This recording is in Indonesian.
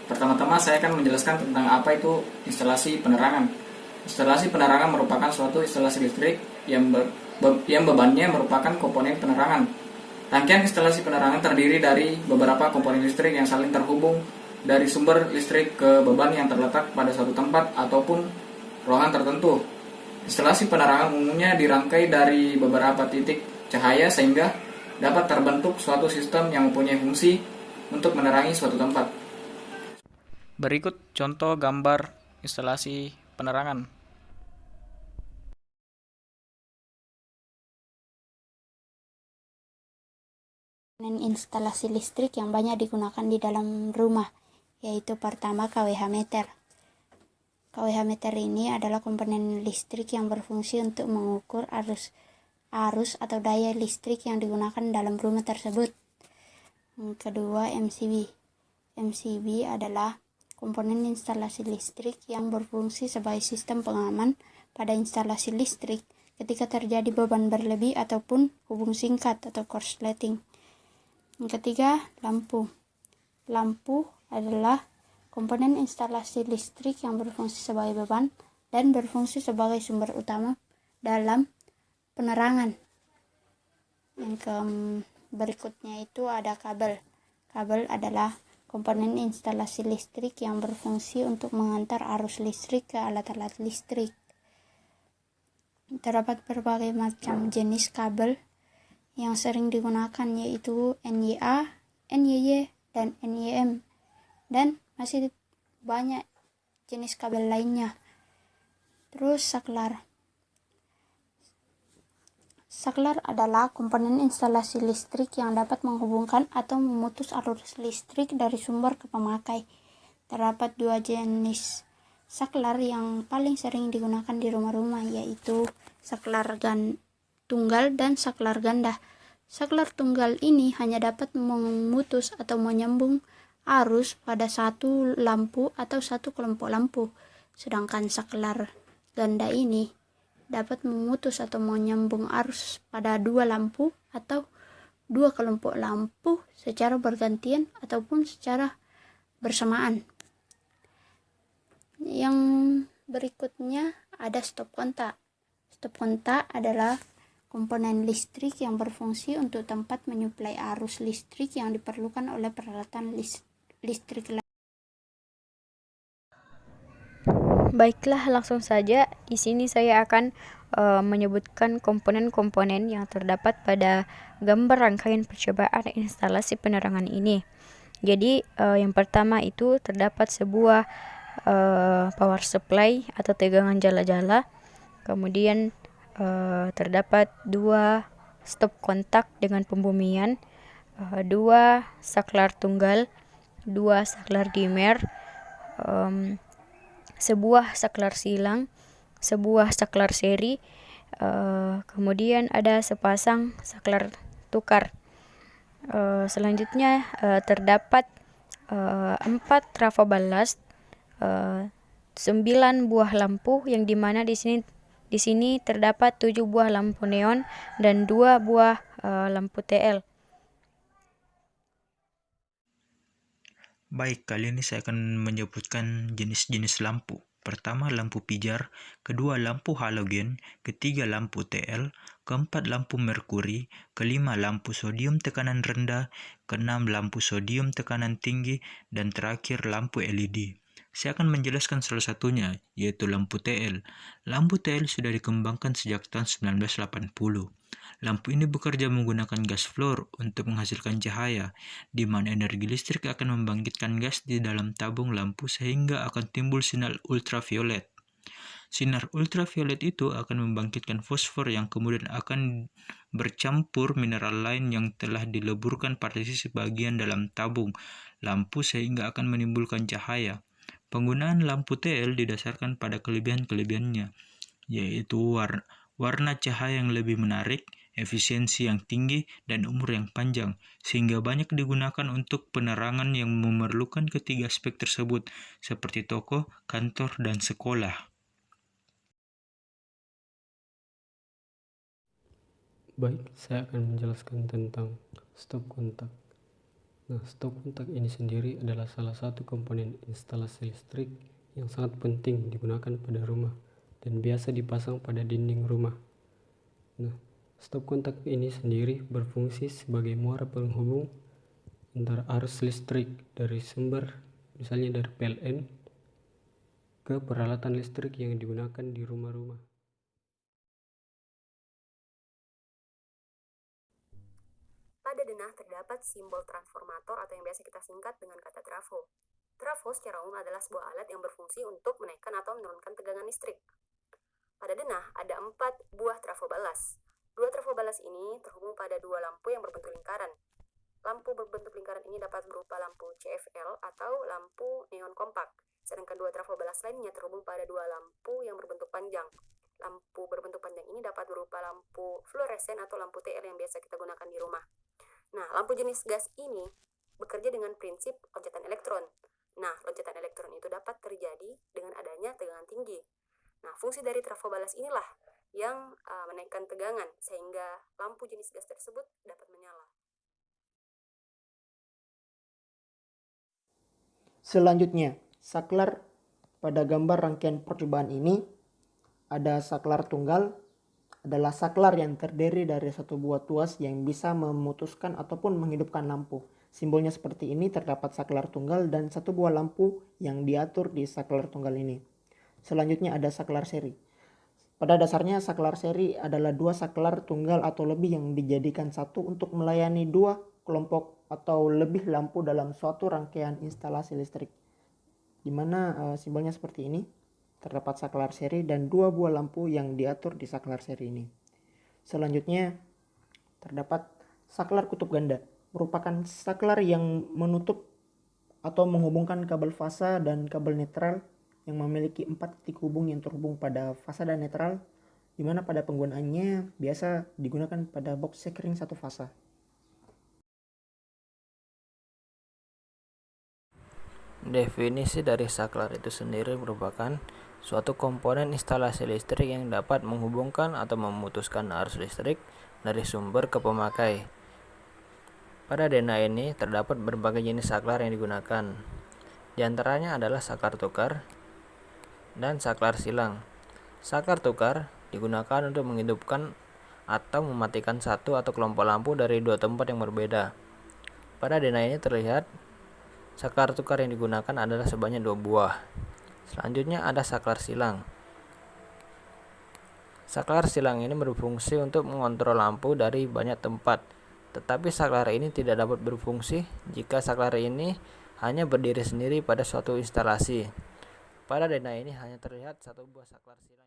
Pertama-tama saya akan menjelaskan tentang apa itu instalasi penerangan. Instalasi penerangan merupakan suatu instalasi listrik yang bebannya merupakan komponen penerangan. Rangkaian instalasi penerangan terdiri dari beberapa komponen listrik yang saling terhubung dari sumber listrik ke beban yang terletak pada suatu tempat ataupun ruangan tertentu. Instalasi penerangan umumnya dirangkai dari beberapa titik cahaya sehingga dapat terbentuk suatu sistem yang mempunyai fungsi untuk menerangi suatu tempat. Berikut contoh gambar instalasi penerangan. Instalasi listrik yang banyak digunakan di dalam rumah, yaitu pertama kWh meter. kWh meter ini adalah komponen listrik yang berfungsi untuk mengukur arus atau daya listrik yang digunakan dalam rumah tersebut. Kedua, MCB. MCB adalah komponen instalasi listrik yang berfungsi sebagai sistem pengaman pada instalasi listrik ketika terjadi beban berlebih ataupun hubung singkat atau korsleting. Yang ketiga, lampu. Lampu adalah komponen instalasi listrik yang berfungsi sebagai beban dan berfungsi sebagai sumber utama dalam penerangan. Yang berikutnya itu ada kabel. Kabel adalah komponen instalasi listrik yang berfungsi untuk mengantar arus listrik ke alat-alat listrik. Terdapat berbagai macam jenis kabel yang sering digunakan, yaitu NYA, NYY, dan NYM, dan masih banyak jenis kabel lainnya. Terus saklar. Saklar adalah komponen instalasi listrik yang dapat menghubungkan atau memutus arus listrik dari sumber ke pemakai. Terdapat dua jenis saklar yang paling sering digunakan di rumah-rumah, yaitu saklar tunggal dan saklar ganda. Saklar tunggal ini hanya dapat memutus atau menyambung arus pada satu lampu atau satu kelompok lampu, sedangkan saklar ganda ini dapat memutus atau menyambung arus pada dua lampu atau dua kelompok lampu secara bergantian ataupun secara bersamaan. Yang berikutnya ada stop kontak. Stop kontak adalah komponen listrik yang berfungsi untuk tempat menyuplai arus listrik yang diperlukan oleh peralatan listrik lain. Baiklah, langsung saja. Di sini saya akan menyebutkan komponen-komponen yang terdapat pada gambar rangkaian percobaan instalasi penerangan ini. Jadi, yang pertama itu terdapat sebuah power supply atau tegangan jala-jala. Kemudian terdapat dua stop kontak dengan pembumian, dua saklar tunggal, dua saklar dimmer, sebuah saklar silang, sebuah saklar seri, kemudian ada sepasang saklar tukar. Selanjutnya terdapat 4 trafo ballast, 9 buah lampu, yang dimana di sini terdapat 7 buah lampu neon dan 2 buah lampu TL. Baik, kali ini saya akan menyebutkan jenis-jenis lampu. Pertama, lampu pijar, kedua, lampu halogen, ketiga, lampu TL, keempat, lampu merkuri, kelima, lampu sodium tekanan rendah, keenam, lampu sodium tekanan tinggi, dan terakhir, lampu LED. Saya akan menjelaskan salah satunya, yaitu lampu TL. Lampu TL sudah dikembangkan sejak tahun 1980. Lampu ini bekerja menggunakan gas fluor untuk menghasilkan cahaya, di mana energi listrik akan membangkitkan gas di dalam tabung lampu sehingga akan timbul sinar ultraviolet. Sinar ultraviolet itu akan membangkitkan fosfor yang kemudian akan bercampur mineral lain yang telah dileburkan pada sisi bagian dalam tabung lampu sehingga akan menimbulkan cahaya. Penggunaan lampu TL didasarkan pada kelebihan-kelebihannya, yaitu warna cahaya yang lebih menarik, efisiensi yang tinggi, dan umur yang panjang, sehingga banyak digunakan untuk penerangan yang memerlukan ketiga aspek tersebut, seperti toko, kantor, dan sekolah. Baik, saya akan menjelaskan tentang stop kontak. Nah, stop kontak ini sendiri adalah salah satu komponen instalasi listrik yang sangat penting digunakan pada rumah dan biasa dipasang pada dinding rumah. Nah, stop kontak ini sendiri berfungsi sebagai muara penghubung antara arus listrik dari sumber, misalnya dari PLN, ke peralatan listrik yang digunakan di rumah-rumah. Pada denah terdapat simbol transformator atau yang biasa kita singkat dengan kata trafo. Trafo secara umum adalah sebuah alat yang berfungsi untuk menaikkan atau menurunkan tegangan listrik. Pada denah ada 4 buah trafo balas. 2 trafo balas ini terhubung pada 2 lampu yang berbentuk lingkaran. Lampu berbentuk lingkaran ini dapat berupa lampu CFL atau lampu neon kompak, sedangkan 2 trafo balas lainnya terhubung pada 2 lampu yang berbentuk panjang. Lampu berbentuk panjang ini dapat berupa lampu fluoresen atau lampu TL yang biasa kita gunakan di rumah. Nah, lampu jenis gas ini bekerja dengan prinsip loncatan elektron. Nah, loncatan elektron itu dapat terjadi dengan adanya tegangan tinggi. Nah, fungsi dari trafo balas inilah yang menaikkan tegangan sehingga lampu jenis gas tersebut dapat menyala. Selanjutnya, saklar. Pada gambar rangkaian percobaan ini ada saklar tunggal, adalah saklar yang terdiri dari satu buah tuas yang bisa memutuskan ataupun menghidupkan lampu. Simbolnya seperti ini, terdapat saklar tunggal dan satu buah lampu yang diatur di saklar tunggal ini. Selanjutnya ada saklar seri. Pada dasarnya saklar seri adalah 2 saklar tunggal atau lebih yang dijadikan satu untuk melayani 2 kelompok atau lebih lampu dalam suatu rangkaian instalasi listrik. Di mana simbolnya seperti ini. Terdapat saklar seri dan 2 buah lampu yang diatur di saklar seri ini. Selanjutnya terdapat saklar kutub ganda, merupakan saklar yang menutup atau menghubungkan kabel fasa dan kabel netral yang memiliki 4 titik hubung yang terhubung pada fasa dan netral, di mana pada penggunaannya biasa digunakan pada box sekring satu fasa. Definisi dari saklar itu sendiri merupakan suatu komponen instalasi listrik yang dapat menghubungkan atau memutuskan arus listrik dari sumber ke pemakai. Pada denah ini terdapat berbagai jenis saklar yang digunakan. Di antaranya adalah saklar tukar dan saklar silang. Saklar tukar digunakan untuk menghidupkan atau mematikan satu atau kelompok lampu dari 2 tempat yang berbeda. Pada denah ini terlihat saklar tukar yang digunakan adalah sebanyak 2 buah. Selanjutnya ada saklar silang. Saklar silang ini berfungsi untuk mengontrol lampu dari banyak tempat, tetapi saklar ini tidak dapat berfungsi jika saklar ini hanya berdiri sendiri pada suatu instalasi. Pada denah ini hanya terlihat 1 buah saklar silang.